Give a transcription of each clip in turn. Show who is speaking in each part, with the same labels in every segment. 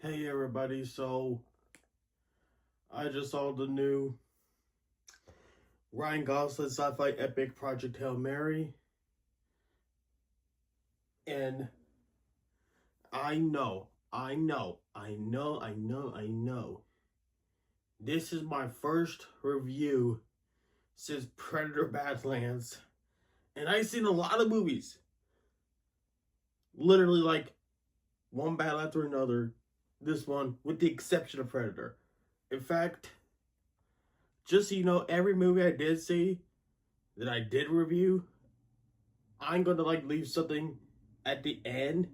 Speaker 1: Hey everybody, so I just saw the new Ryan Gosling sci-fi epic Project Hail Mary, and I know. This is my first review since Predator Badlands, and I've seen a lot of movies. Literally like one battle after another, this one with the exception of Predator. In fact, just so you know, every movie I did see that I did review, I'm gonna leave something at the end,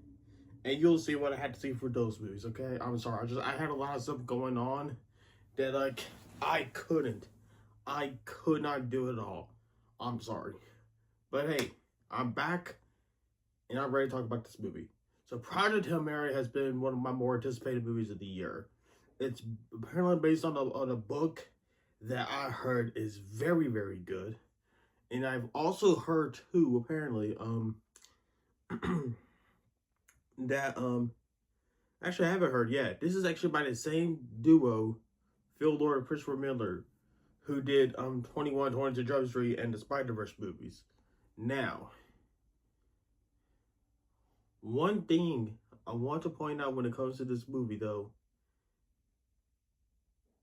Speaker 1: and you'll see what I had to see for those movies. Okay, I'm sorry. I had a lot of stuff going on that I could not do it all. I'm sorry, but hey, I'm back and I'm ready to talk about this movie. So, Project Hail Mary has been one of my more anticipated movies of the year. It's apparently based on a book that I heard is very very good, and I've also heard too apparently that actually I haven't heard yet. This is actually by the same duo, Phil Lord and Christopher Miller, who did 21, 22 Jump Street and the Spider-Verse movies. Now, one thing I want to point out when it comes to this movie though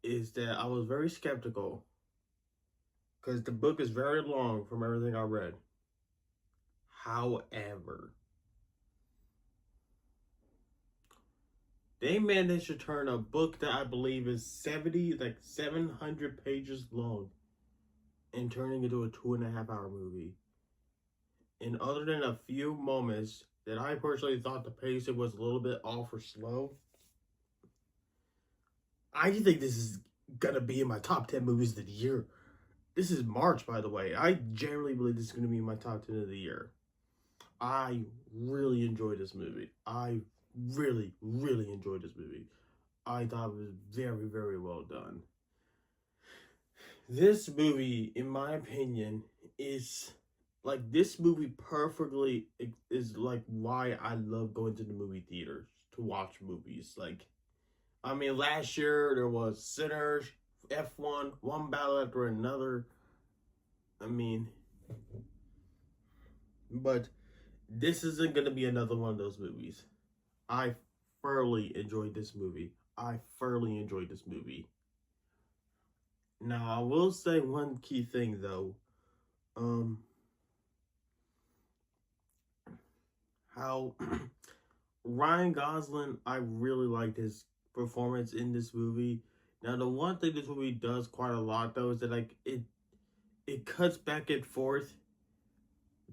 Speaker 1: is that I was very skeptical because the book is very long from everything I read. However, they managed to turn a book that I believe is 700 pages long and turning into a 2.5 hour movie. And other than a few moments that I personally thought the pacing was a little bit off or slow, I think this is gonna be in my top 10 movies of the year. This is March, by the way. I generally believe this is gonna be in my top 10 of the year. I really enjoyed this movie. I really enjoyed this movie. I thought it was very, very well done. This movie, in my opinion, is this movie perfectly is why I love going to the movie theaters to watch movies. I mean, last year there was Sinners, F1, one battle after another. I mean, but this isn't gonna be another one of those movies. I thoroughly enjoyed this movie. Now, I will say one key thing though. How Ryan Gosling, I really liked his performance in this movie. Now, the one thing this movie does quite a lot though is that it cuts back and forth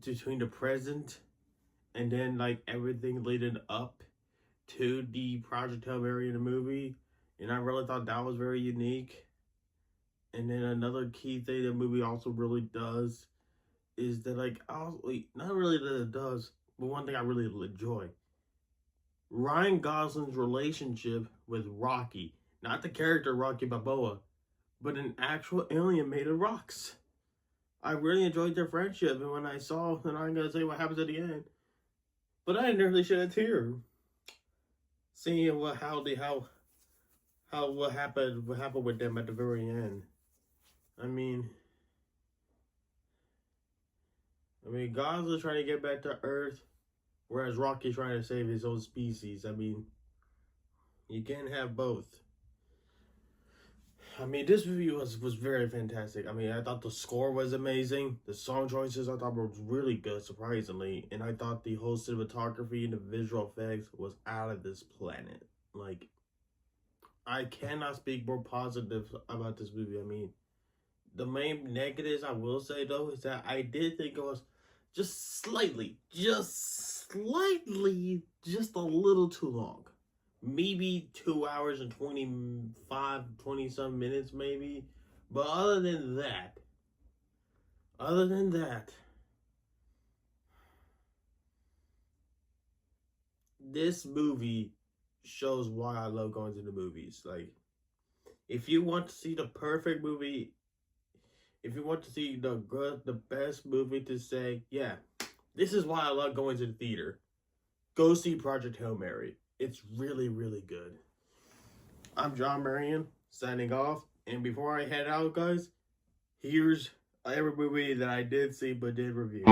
Speaker 1: between the present and then everything leading up to the Project Hail Mary in the movie, and I really thought that was very unique. And then another key thing the movie also really does is that not really that it does, but one thing I really enjoy: Ryan Gosling's relationship with Rocky, not the character Rocky Balboa, but an actual alien made of rocks. I really enjoyed their friendship, and when I saw, and I'm gonna say what happens at the end, but I nearly shed a tear seeing what happened with them at the very end. I mean, Gosling's trying to get back to Earth, whereas Rocky's trying to save his own species. I mean, you can't have both. I mean, this movie was very fantastic. I mean, I thought the score was amazing. The song choices I thought were really good, surprisingly. And I thought the whole cinematography and the visual effects was out of this planet. I cannot speak more positive about this movie. I mean, the main negatives I will say, though, is that I did think it was just a little too long. Maybe 2 hours and 20 some minutes, maybe. But other than that, this movie shows why I love going to the movies. If you want to see the perfect movie, if you want to see the best movie to say, yeah, this is why I love going to the theater, go see Project Hail Mary. It's really good. I'm John Marion, signing off. And before I head out, guys, here's every movie that I did see but did review.